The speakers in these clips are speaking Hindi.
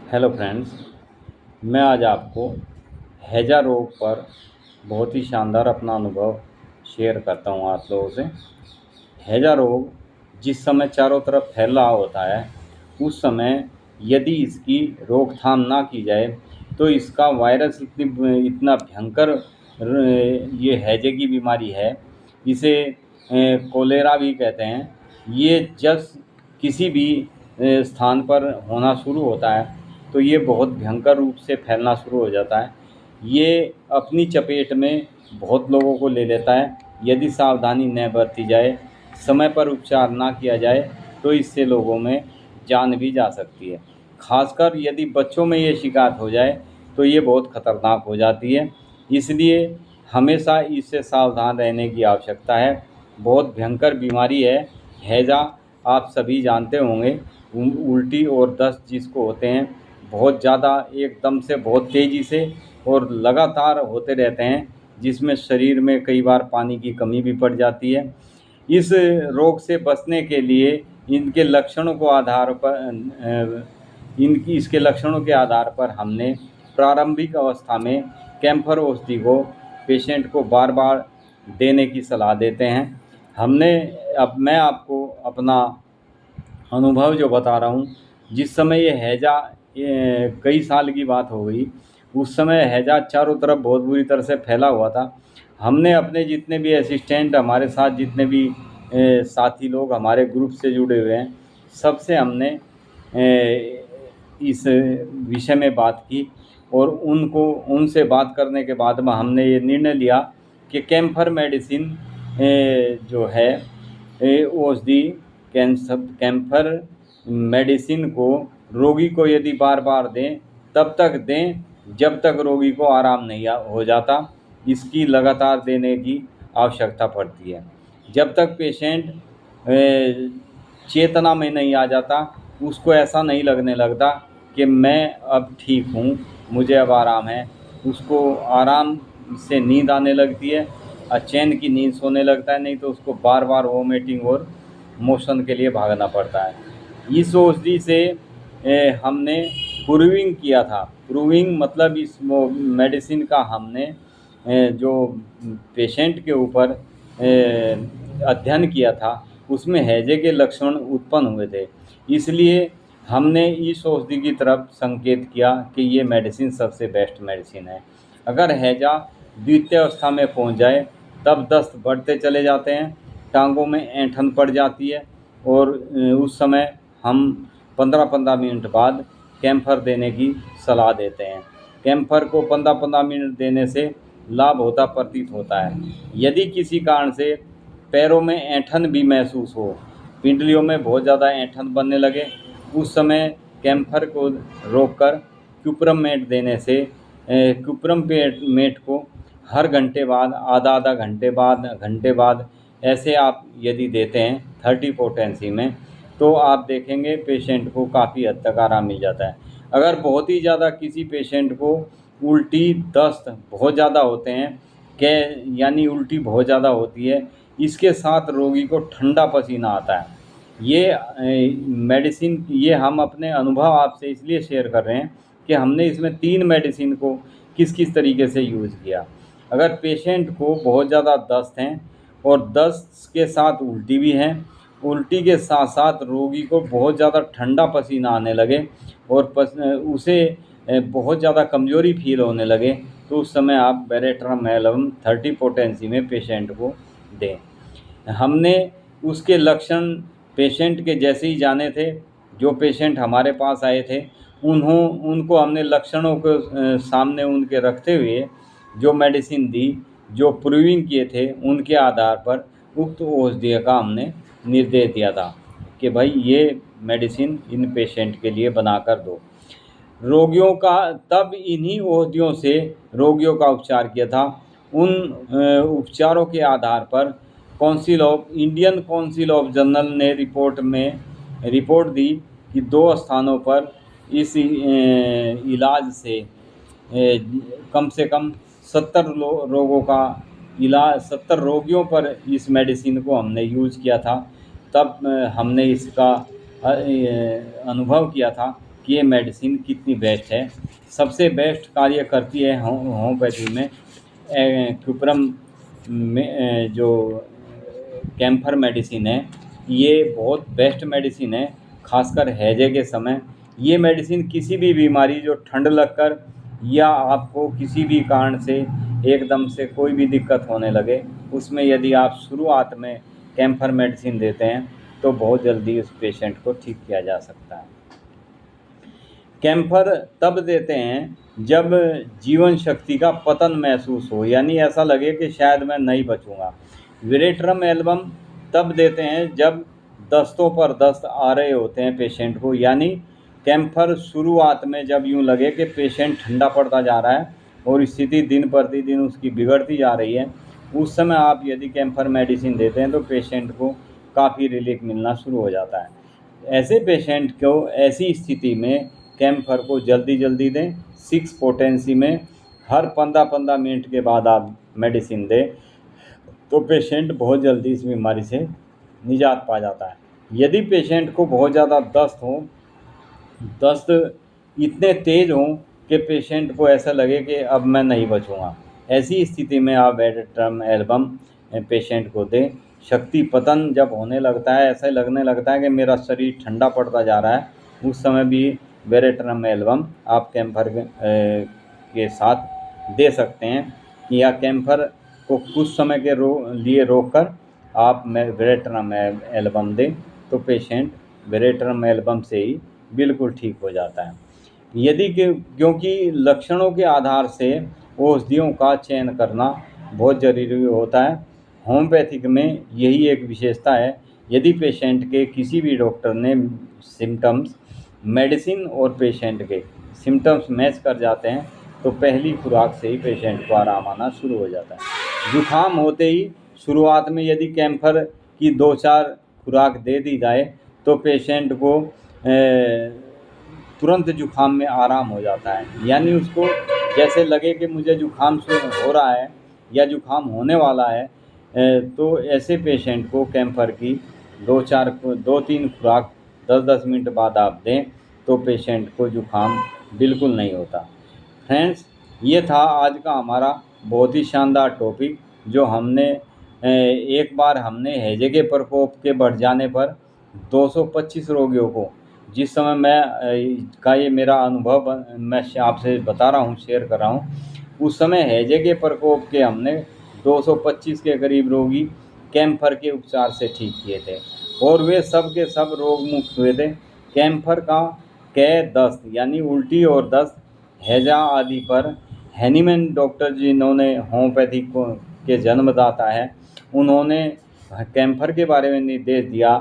हेलो फ्रेंड्स, मैं आज आपको हैजा रोग पर बहुत ही शानदार अपना अनुभव शेयर करता हूं आप लोगों से। हैजा रोग जिस समय चारों तरफ फैल रहा होता है, उस समय यदि इसकी रोकथाम ना की जाए तो इसका वायरस इतना भयंकर ये हैजे की बीमारी है। इसे कोलेरा भी कहते हैं। ये जब किसी भी स्थान पर होना शुरू होता है तो ये बहुत भयंकर रूप से फैलना शुरू हो जाता है। ये अपनी चपेट में बहुत लोगों को ले लेता है। यदि सावधानी न बरती जाए, समय पर उपचार ना किया जाए तो इससे लोगों में जान भी जा सकती है। खासकर यदि बच्चों में ये शिकायत हो जाए तो ये बहुत खतरनाक हो जाती है। इसलिए हमेशा इससे सावधान रहने की आवश्यकता है। बहुत भयंकर बीमारी है हैजा, आप सभी जानते होंगे। उल्टी और दस्त जिसको होते हैं, बहुत ज़्यादा एकदम से बहुत तेज़ी से और लगातार होते रहते हैं, जिसमें शरीर में कई बार पानी की कमी भी पड़ जाती है। इस रोग से बचने के लिए इनके लक्षणों को आधार पर इनकी इसके लक्षणों के आधार पर हमने प्रारंभिक अवस्था में कैम्फर औषधि को पेशेंट को बार बार देने की सलाह देते हैं। अब मैं आपको अपना अनुभव जो बता रहा हूँ, जिस समय ये हैजा कई साल की बात हो गई, उस समय हैजा चारों तरफ बहुत बुरी तरह से फैला हुआ था। हमने अपने जितने भी असिस्टेंट, हमारे साथ जितने भी साथी लोग हमारे ग्रुप से जुड़े हुए हैं, सबसे हमने इस विषय में बात की और उनसे बात करने के बाद में हमने ये निर्णय लिया कि कैम्फर मेडिसिन जो है औषधि कैम्फर मेडिसिन को रोगी को यदि बार बार दें तब तक दें जब तक रोगी को आराम नहीं हो जाता। इसकी लगातार देने की आवश्यकता पड़ती है। जब तक पेशेंट चेतना में नहीं आ जाता, उसको ऐसा नहीं लगने लगता कि मैं अब ठीक हूँ, मुझे अब आराम है, उसको आराम से नींद आने लगती है, चैन की नींद सोने लगता है। नहीं तो उसको बार बार वोमिटिंग और मोशन के लिए भागना पड़ता है। इस औषधि से हमने प्रूविंग किया था। प्रूविंग मतलब इस मेडिसिन का हमने जो पेशेंट के ऊपर अध्ययन किया था, उसमें हैजे के लक्षण उत्पन्न हुए थे। इसलिए हमने इस औषधि की तरफ संकेत किया कि ये मेडिसिन सबसे बेस्ट मेडिसिन है। अगर हैजा द्वितीय अवस्था में पहुंच जाए तब दस्त बढ़ते चले जाते हैं, टांगों में ऐंठन पड़ जाती है और उस समय हम 15-15 मिनट बाद कैम्फर देने की सलाह देते हैं। कैम्फर को 15-15 मिनट देने से लाभ होता प्रतीत होता है। यदि किसी कारण से पैरों में ऐंठन भी महसूस हो, पिंडलियों में बहुत ज़्यादा ऐंठन बनने लगे, उस समय कैम्फर को रोककर क्यूप्रम मेट देने से क्यूप्रम मेट को हर घंटे बाद, आधा घंटे बाद ऐसे आप यदि देते हैं 30 पोटेंसी में, तो आप देखेंगे पेशेंट को काफ़ी हद तक आराम मिल जाता है। अगर बहुत ही ज़्यादा किसी पेशेंट को उल्टी दस्त बहुत ज़्यादा होते हैं, यानी उल्टी बहुत ज़्यादा होती है, इसके साथ रोगी को ठंडा पसीना आता है। ये मेडिसिन, ये हम अपने अनुभव आपसे इसलिए शेयर कर रहे हैं कि हमने इसमें 3 मेडिसिन को किस किस तरीके से यूज़ किया। अगर पेशेंट को बहुत ज़्यादा दस्त हैं और दस्त के साथ उल्टी भी है, उल्टी के साथ साथ रोगी को बहुत ज़्यादा ठंडा पसीना आने लगे और उसे बहुत ज़्यादा कमज़ोरी फील होने लगे, तो उस समय आप बेरेट्रामेलम 30 पोटेंसी में पेशेंट को दें। हमने उसके लक्षण पेशेंट के जैसे ही जाने थे। जो पेशेंट हमारे पास आए थे उनको हमने लक्षणों को सामने उनके रखते हुए जो मेडिसिन दी, जो प्रूविंग किए थे, उनके आधार पर उक्त औषधि का हमने निर्देश दिया था कि भाई ये मेडिसिन इन पेशेंट के लिए बनाकर दो। रोगियों का तब इन्हीं औषधियों से रोगियों का उपचार किया था। उन उपचारों के आधार पर इंडियन काउंसिल ऑफ जनरल ने रिपोर्ट दी कि 2 स्थानों पर इस इलाज से कम से कम 70 रोगों का इलाज, 70 रोगियों पर इस मेडिसिन को हमने यूज़ किया था। तब हमने इसका अनुभव किया था कि ये मेडिसिन कितनी बेस्ट है। सबसे बेस्ट कार्य करती है होम्योपैथी में क्यूप्रम में जो कैम्फर मेडिसिन है, ये बहुत बेस्ट मेडिसिन है, खासकर हैजे के समय। ये मेडिसिन किसी भी बीमारी जो ठंड लगकर या आपको किसी भी कारण से एकदम से कोई भी दिक्कत होने लगे, उसमें यदि आप शुरुआत में कैम्फर मेडिसिन देते हैं तो बहुत जल्दी उस पेशेंट को ठीक किया जा सकता है। कैम्फर तब देते हैं जब जीवन शक्ति का पतन महसूस हो, यानी ऐसा लगे कि शायद मैं नहीं बचूंगा। वेरेट्रम एल्बम तब देते हैं जब दस्तों पर दस्त आ रहे होते हैं पेशेंट को, यानी कैम्फर शुरुआत में जब यूं लगे कि पेशेंट ठंडा पड़ता जा रहा है और स्थिति दिन प्रतिदिन उसकी बिगड़ती जा रही है, उस समय आप यदि कैम्फर मेडिसिन देते हैं तो पेशेंट को काफ़ी रिलीफ मिलना शुरू हो जाता है। ऐसे पेशेंट को ऐसी स्थिति में कैम्फर को जल्दी जल्दी दें। 6 पोटेंसी में हर 15-15 मिनट के बाद आप मेडिसिन दें तो पेशेंट बहुत जल्दी इस बीमारी से निजात पा जाता है। यदि पेशेंट को बहुत ज़्यादा दस्त इतने तेज़ हों कि पेशेंट को ऐसा लगे कि अब मैं नहीं बचूंगा, ऐसी स्थिति में आप वेरेट्रम एल्बम पेशेंट को दें। शक्ति पतन जब होने लगता है, ऐसा लगने लगता है कि मेरा शरीर ठंडा पड़ता जा रहा है, उस समय भी वेरेट्रम एल्बम आप कैम्फर के साथ दे सकते हैं, या कैम्फर को कुछ समय के लिए रोककर आप वेरेट्रम एल्बम दें तो पेशेंट वेरेट्रम एल्बम से ही बिल्कुल ठीक हो जाता है। यदि क्योंकि लक्षणों के आधार से औषधियों का चयन करना बहुत ज़रूरी होता है। होम्योपैथिक में यही एक विशेषता है। यदि पेशेंट के किसी भी डॉक्टर ने सिम्टम्स मेडिसिन और पेशेंट के सिम्टम्स मैच कर जाते हैं तो पहली खुराक से ही पेशेंट को आराम आना शुरू हो जाता है। जुखाम होते ही शुरुआत में यदि कैम्फर की 2-4 खुराक दे दी जाए तो पेशेंट को तुरंत जुखाम में आराम हो जाता है, यानी उसको जैसे लगे कि मुझे जुखाम हो रहा है या जुखाम होने वाला है, तो ऐसे पेशेंट को कैम्फर की 2-3 खुराक 10-10 मिनट बाद आप दें तो पेशेंट को जुखाम बिल्कुल नहीं होता। फ्रेंड्स, ये था आज का हमारा बहुत ही शानदार टॉपिक, जो हमने एक बार हमने हैजे के प्रकोप के बढ़ जाने पर 225 रोगियों को, जिस समय मैं ये मेरा अनुभव मैं आपसे बता रहा हूँ, शेयर कर रहा हूँ, उस समय हैजे के प्रकोप के हमने 225 के करीब रोगी कैम्फर के उपचार से ठीक किए थे और वे सब के सब रोग मुक्त हुए थे। कैम्फर का दस्त यानी उल्टी और दस्त, हैजा आदि पर हैनीमैन डॉक्टर जिन्होंने होम्योपैथी के जन्मदाता है, उन्होंने कैम्फर के बारे में निर्देश दिया,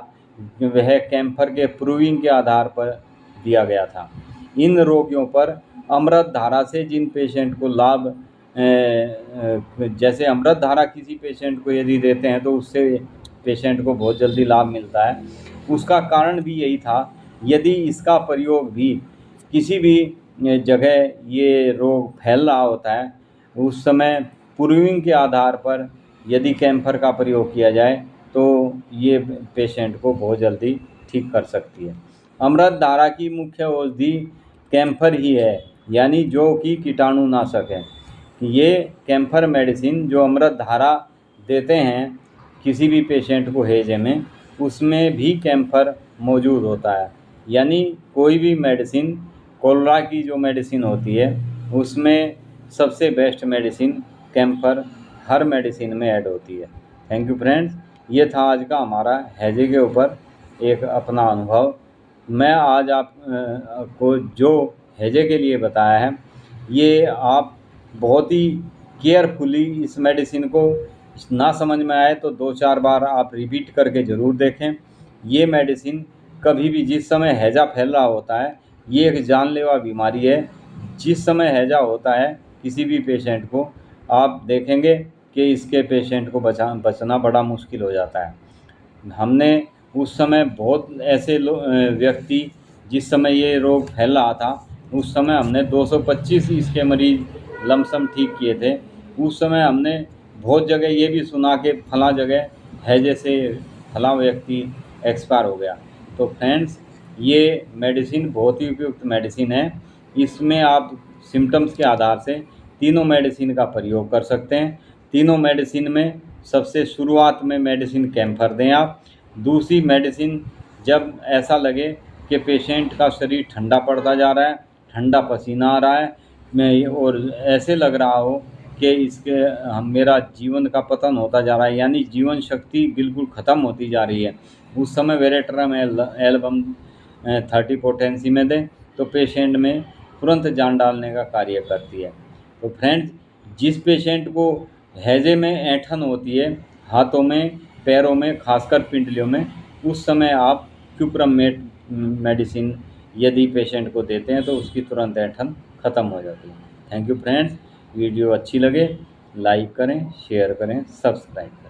वह कैम्फर के प्रूविंग के आधार पर दिया गया था। इन रोगियों पर अमृत धारा से जिन पेशेंट को लाभ, जैसे अमृत धारा किसी पेशेंट को यदि देते हैं तो उससे पेशेंट को बहुत जल्दी लाभ मिलता है। उसका कारण भी यही था। यदि इसका प्रयोग भी किसी भी जगह ये रोग फैल रहा होता है, उस समय प्रूविंग के आधार पर यदि कैम्फर का प्रयोग किया जाए तो ये पेशेंट को बहुत जल्दी ठीक कर सकती है। अमृत धारा की मुख्य औषधि कैम्फर ही है, यानी जो कि कीटाणुनाशक है। ये कैम्फर मेडिसिन जो अमृत धारा देते हैं किसी भी पेशेंट को हैजे में, उसमें भी कैम्फर मौजूद होता है। यानी कोई भी मेडिसिन, कोलरा की जो मेडिसिन होती है उसमें सबसे बेस्ट मेडिसिन कैम्फर हर मेडिसिन में ऐड होती है। थैंक यू फ्रेंड्स, ये था आज का हमारा हैजे के ऊपर एक अपना अनुभव। मैं आज आप को जो हैजे के लिए बताया है, ये आप बहुत ही केयरफुली इस मेडिसिन को ना समझ में आए तो 2-4 बार आप रिपीट करके ज़रूर देखें। ये मेडिसिन कभी भी, जिस समय हैजा फैल रहा होता है, ये एक जानलेवा बीमारी है। जिस समय हैजा होता है किसी भी पेशेंट को, आप देखेंगे कि इसके पेशेंट को बचना बड़ा मुश्किल हो जाता है। हमने उस समय बहुत ऐसे व्यक्ति, जिस समय ये रोग फैल रहा था, उस समय हमने 225 इसके मरीज लमसम ठीक किए थे। उस समय हमने बहुत जगह ये भी सुना कि फलां जगह हैजे से फलां व्यक्ति एक्सपायर हो गया। तो फ्रेंड्स, ये मेडिसिन बहुत ही उपयुक्त मेडिसिन है। इसमें आप सिम्टम्स के आधार से तीनों मेडिसिन का प्रयोग कर सकते हैं। तीनों मेडिसिन में सबसे शुरुआत में मेडिसिन कैम्फर दें आप। दूसरी मेडिसिन जब ऐसा लगे कि पेशेंट का शरीर ठंडा पड़ता जा रहा है, ठंडा पसीना आ रहा है, मैं और ऐसे लग रहा हो कि मेरा जीवन का पतन होता जा रहा है, यानी जीवन शक्ति बिल्कुल ख़त्म होती जा रही है, उस समय वेरेट्रम एल्बम 30 पोटेंसी में दें तो पेशेंट में तुरंत जान डालने का कार्य करती है। तो फ्रेंड्स, जिस पेशेंट को हैजे में ऐंठन होती है, हाथों में, पैरों में, खासकर पिंडलियों में, उस समय आप क्यूप्रमेट मेडिसिन यदि पेशेंट को देते हैं तो उसकी तुरंत ऐंठन ख़त्म हो जाती है। Thank you friends. वीडियो अच्छी लगे लाइक करें, शेयर करें, सब्सक्राइब करें।